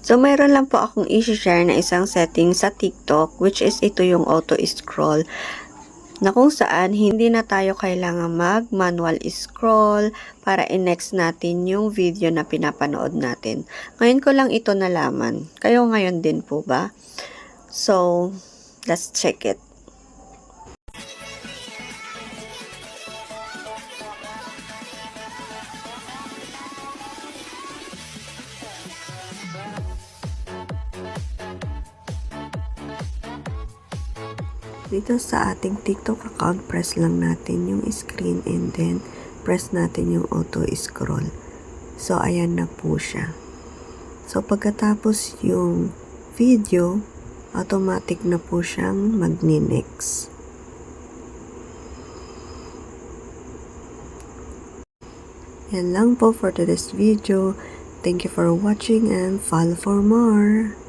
So, mayroon lang po akong i-share na isang setting sa TikTok, which is ito yung auto-scroll, na kung saan hindi na tayo kailangan mag-manual scroll para i-next natin yung video na pinapanood natin. Ngayon ko lang ito nalaman. Kayo ngayon din po ba? So, let's check it. Dito sa ating TikTok account, press lang natin yung screen and then press natin yung auto scroll. So, ayan na po siya. So, pagkatapos yung video, automatic na po siyang magni-next. Yan lang po for today's video. Thank you for watching and follow for more.